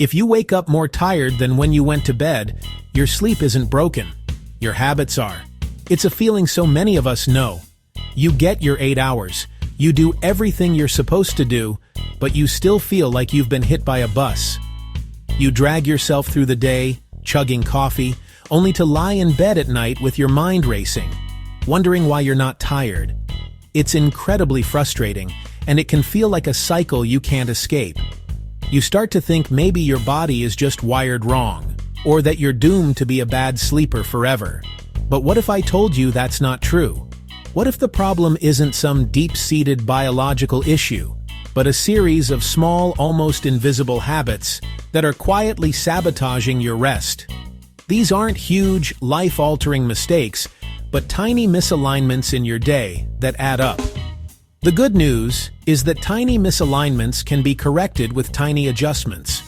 If you wake up more tired than when you went to bed, your sleep isn't broken. Your habits are. It's a feeling so many of us know. You get your 8 hours. You do everything you're supposed to do, but you still feel like you've been hit by a bus. You drag yourself through the day, chugging coffee, only to lie in bed at night with your mind racing, wondering why you're not tired. It's incredibly frustrating, and it can feel like a cycle you can't escape. You start to think maybe your body is just wired wrong, or that you're doomed to be a bad sleeper forever. But what if I told you that's not true? What if the problem isn't some deep-seated biological issue, but a series of small, almost invisible habits that are quietly sabotaging your rest? These aren't huge, life-altering mistakes, but tiny misalignments in your day that add up. The good news is that tiny misalignments can be corrected with tiny adjustments.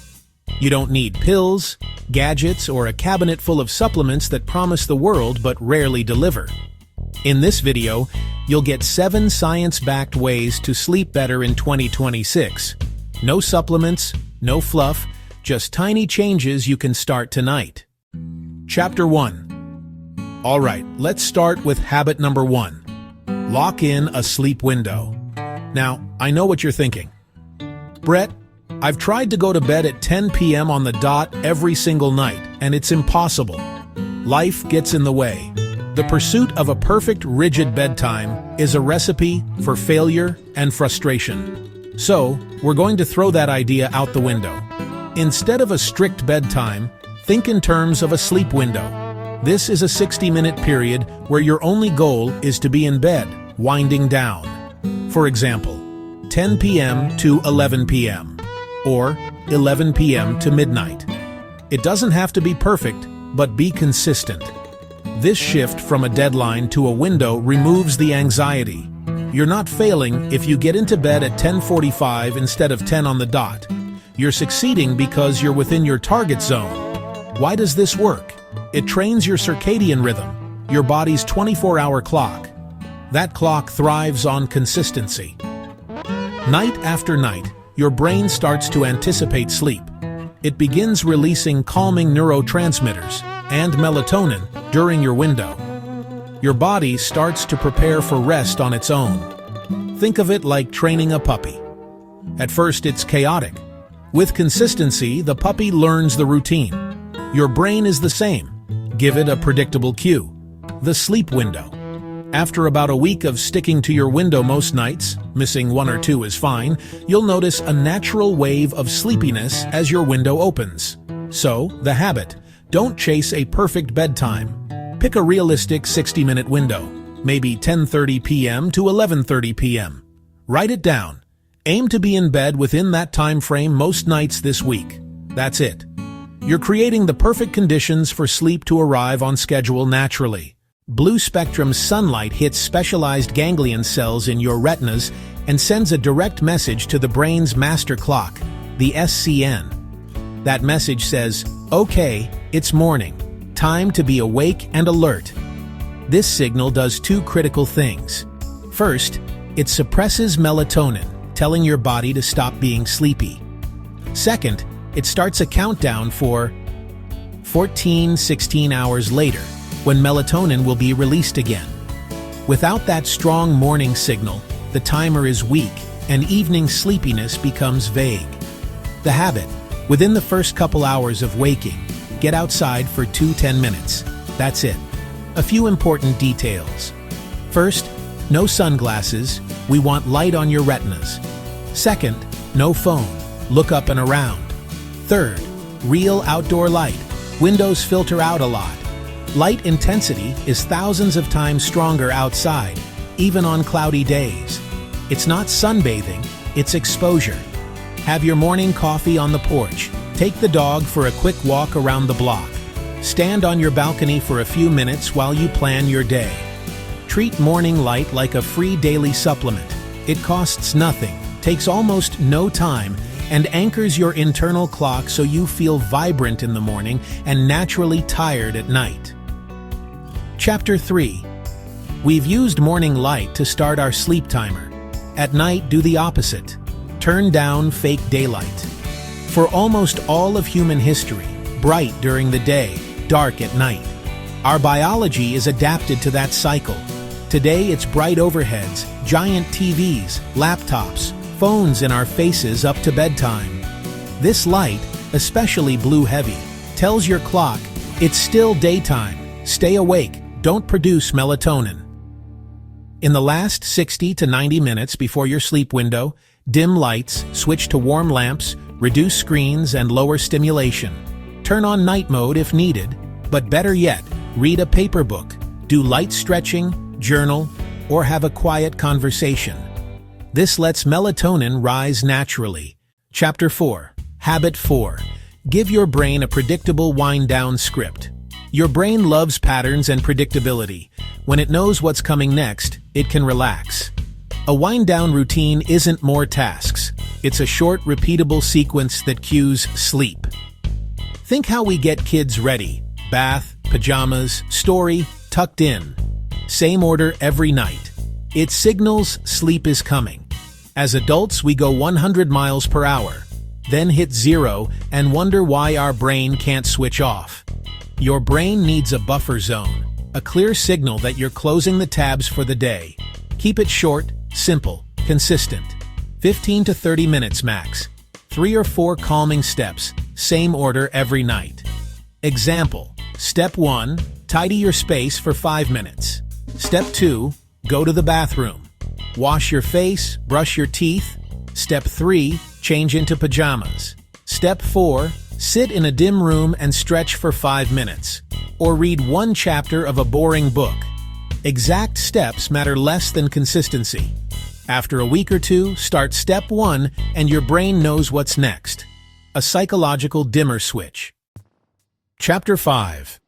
You don't need pills, gadgets, or a cabinet full of supplements that promise the world but rarely deliver. In this video, you'll get 7 science-backed ways to sleep better in 2026. No supplements, no fluff, just tiny changes you can start tonight. Chapter 1. Alright, let's start with habit number 1. Lock in a sleep window. Now, I know what you're thinking. Brett, I've tried to go to bed at 10 p.m. on the dot every single night, and it's impossible. Life gets in the way. The pursuit of a perfect, rigid bedtime is a recipe for failure and frustration. So, we're going to throw that idea out the window. Instead of a strict bedtime, think in terms of a sleep window. This is a 60-minute period where your only goal is to be in bed, winding down. For example, 10 p.m. to 11 p.m. or 11 p.m. to midnight. It doesn't have to be perfect, but be consistent. This shift from a deadline to a window removes the anxiety. You're not failing if you get into bed at 10:45 instead of 10 on the dot. You're succeeding because you're within your target zone. Why does this work? It trains your circadian rhythm, your body's 24-hour clock. That clock thrives on consistency. Night after night, your brain starts to anticipate sleep. It begins releasing calming neurotransmitters and melatonin during your window. Your body starts to prepare for rest on its own. Think of it like training a puppy. At first, it's chaotic. With consistency, the puppy learns the routine. Your brain is the same. Give it a predictable cue: the sleep window. After about a week of sticking to your window most nights, missing 1 or 2 is fine, you'll notice a natural wave of sleepiness as your window opens. So, the habit: don't chase a perfect bedtime. Pick a realistic 60-minute window, maybe 10:30 p.m. to 11:30 p.m. Write it down. Aim to be in bed within that time frame most nights this week. That's it. You're creating the perfect conditions for sleep to arrive on schedule naturally. Blue spectrum sunlight hits specialized ganglion cells in your retinas and sends a direct message to the brain's master clock, the SCN. That message says, "Okay, it's morning. Time to be awake and alert." This signal does 2 critical things. First, it suppresses melatonin, telling your body to stop being sleepy. Second, it starts a countdown for 16 hours later, when melatonin will be released again. Without that strong morning signal, the timer is weak and evening sleepiness becomes vague. The habit: within the first couple hours of waking, get outside for 2 10 minutes. That's it. A few important details. First, no sunglasses. We want light on your retinas. Second, no phone. Look up and around. Third, real outdoor light. Windows filter out a lot. Light intensity is thousands of times stronger outside, even on cloudy days. It's not sunbathing, it's exposure. Have your morning coffee on the porch. Take the dog for a quick walk around the block. Stand on your balcony for a few minutes while you plan your day. Treat morning light like a free daily supplement. It costs nothing, takes almost no time, and anchors your internal clock so you feel vibrant in the morning and naturally tired at night. Chapter 3. We've used morning light to start our sleep timer. At night, do the opposite. Turn down fake daylight. For almost all of human history, bright during the day, dark at night. Our biology is adapted to that cycle. Today it's bright overheads, giant TVs, laptops, phones in our faces up to bedtime. This light, especially blue heavy, tells your clock it's still daytime. Stay awake, don't produce melatonin. In the last 60 to 90 minutes before your sleep window, dim lights, switch to warm lamps, reduce screens and lower stimulation. Turn on night mode if needed, but better yet, read a paper book, do light stretching, journal, or have a quiet conversation. This lets melatonin rise naturally. Chapter 4. Habit 4. Give your brain a predictable wind-down script. Your brain loves patterns and predictability. When it knows what's coming next, it can relax. A wind-down routine isn't more tasks. It's a short, repeatable sequence that cues sleep. Think how we get kids ready. Bath, pajamas, story, tucked in. Same order every night. It signals sleep is coming. As adults, we go 100 miles per hour, then hit zero and wonder why our brain can't switch off. Your brain needs a buffer zone, a clear signal that you're closing the tabs for the day. Keep it short, simple, consistent. 15 to 30 minutes max. 3 or 4 calming steps, same order every night. Example, Step 1, tidy your space for 5 minutes. Step 2, go to the bathroom. Wash your face, brush your teeth. Step 3, change into pajamas. Step 4, sit in a dim room and stretch for 5 minutes. Or read one chapter of a boring book. Exact steps matter less than consistency. After a week or two, start Step 1 and your brain knows what's next. A psychological dimmer switch. Chapter 5.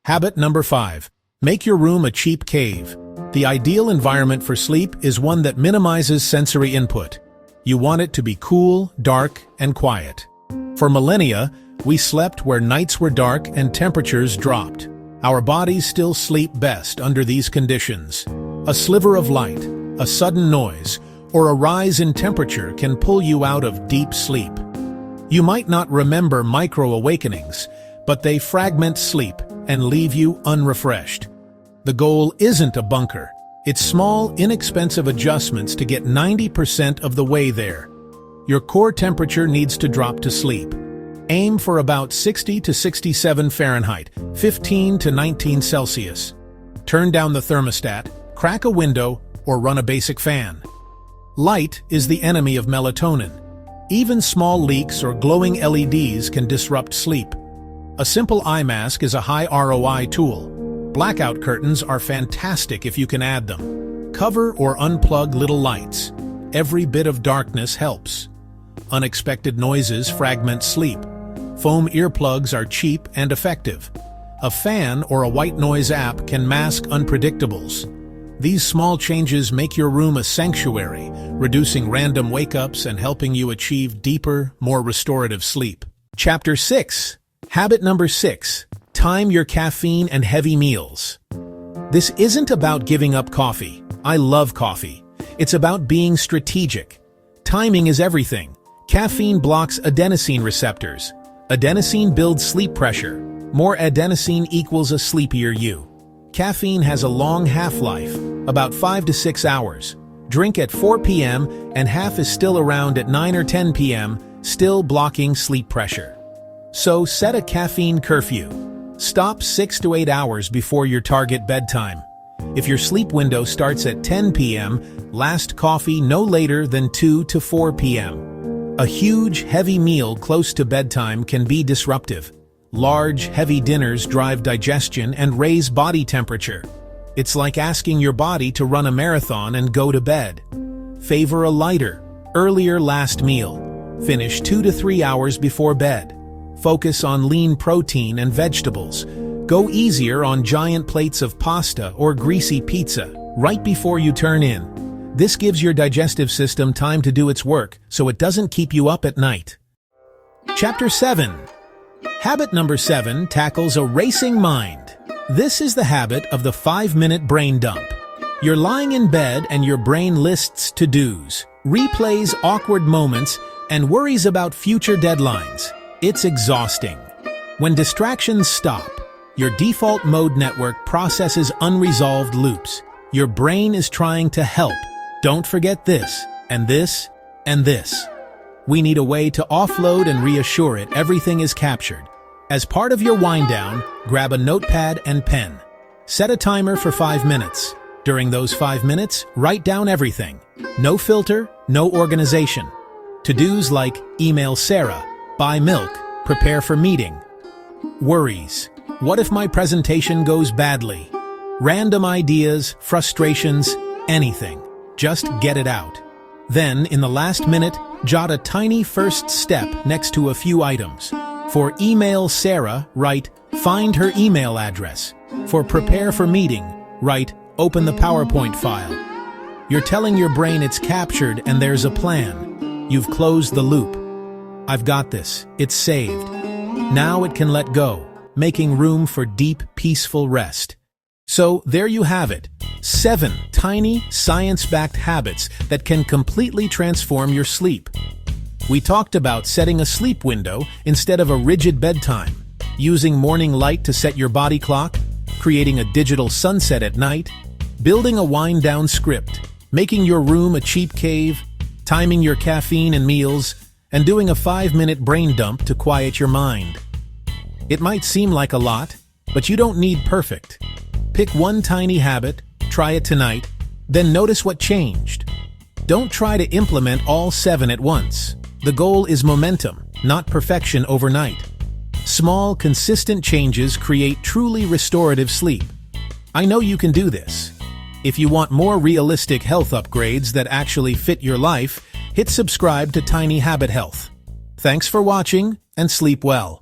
Habit number 5. Make your room a cheap cave. The ideal environment for sleep is one that minimizes sensory input. You want it to be cool, dark, and quiet. For millennia, we slept where nights were dark and temperatures dropped. Our bodies still sleep best under these conditions. A sliver of light, a sudden noise, or a rise in temperature can pull you out of deep sleep. You might not remember micro-awakenings, but they fragment sleep and leave you unrefreshed. The goal isn't a bunker. It's small, inexpensive adjustments to get 90% of the way there. Your core temperature needs to drop to sleep. Aim for about 60 to 67 Fahrenheit, 15 to 19 Celsius. Turn down the thermostat, crack a window, or run a basic fan. Light is the enemy of melatonin. Even small leaks or glowing LEDs can disrupt sleep. A simple eye mask is a high ROI tool. Blackout curtains are fantastic if you can add them. Cover or unplug little lights. Every bit of darkness helps. Unexpected noises fragment sleep. Foam earplugs are cheap and effective. A fan or a white noise app can mask unpredictables. These small changes make your room a sanctuary, reducing random wake-ups and helping you achieve deeper, more restorative sleep. Chapter 6. Habit number 6. Time your caffeine and heavy meals. This isn't about giving up coffee. I love coffee. It's about being strategic. Timing is everything. Caffeine blocks adenosine receptors. Adenosine builds sleep pressure. More adenosine equals a sleepier you. Caffeine has a long half-life, about 5 to 6 hours. Drink at 4 p.m. and half is still around at 9 or 10 p.m., still blocking sleep pressure. So set a caffeine curfew. Stop 6 to 8 hours before your target bedtime. If your sleep window starts at 10 p.m., last coffee no later than 2 to 4 p.m. A huge, heavy meal close to bedtime can be disruptive. Large, heavy dinners drive digestion and raise body temperature. It's like asking your body to run a marathon and go to bed. Favor a lighter, earlier last meal. Finish 2 to 3 hours before bed. Focus on lean protein and vegetables. Go easier on giant plates of pasta or greasy pizza right before you turn in. This gives your digestive system time to do its work so it doesn't keep you up at night. Chapter 7. Habit number 7 tackles a racing mind. This is the habit of the 5-minute brain dump. You're lying in bed and your brain lists to-dos, replays awkward moments, and worries about future deadlines. It's exhausting. When distractions stop, your default mode network processes unresolved loops. Your brain is trying to help. Don't forget this, and this, and this. We need a way to offload and reassure it everything is captured. As part of your wind down, grab a notepad and pen. Set a timer for 5 minutes. During those 5 minutes, write down everything. No filter, no organization. To-dos like email Sarah, buy milk, prepare for meeting. Worries. What if my presentation goes badly? Random ideas, frustrations, anything. Just get it out. Then, in the last minute, jot a tiny first step next to a few items. For email Sarah, write, find her email address. For prepare for meeting, write, open the PowerPoint file. You're telling your brain it's captured and there's a plan. You've closed the loop. I've got this. It's saved. Now it can let go, making room for deep, peaceful rest. So there you have it. 7 tiny, science-backed habits that can completely transform your sleep. We talked about setting a sleep window instead of a rigid bedtime, using morning light to set your body clock, creating a digital sunset at night, building a wind-down script, making your room a cheap cave, timing your caffeine and meals, and doing a 5-minute brain dump to quiet your mind. It might seem like a lot, but you don't need perfect. Pick one tiny habit, try it tonight, then notice what changed. Don't try to implement all 7 at once. The goal is momentum, not perfection overnight. Small, consistent changes create truly restorative sleep. I know you can do this. If you want more realistic health upgrades that actually fit your life, hit subscribe to Tiny Habit Health. Thanks for watching, and sleep well.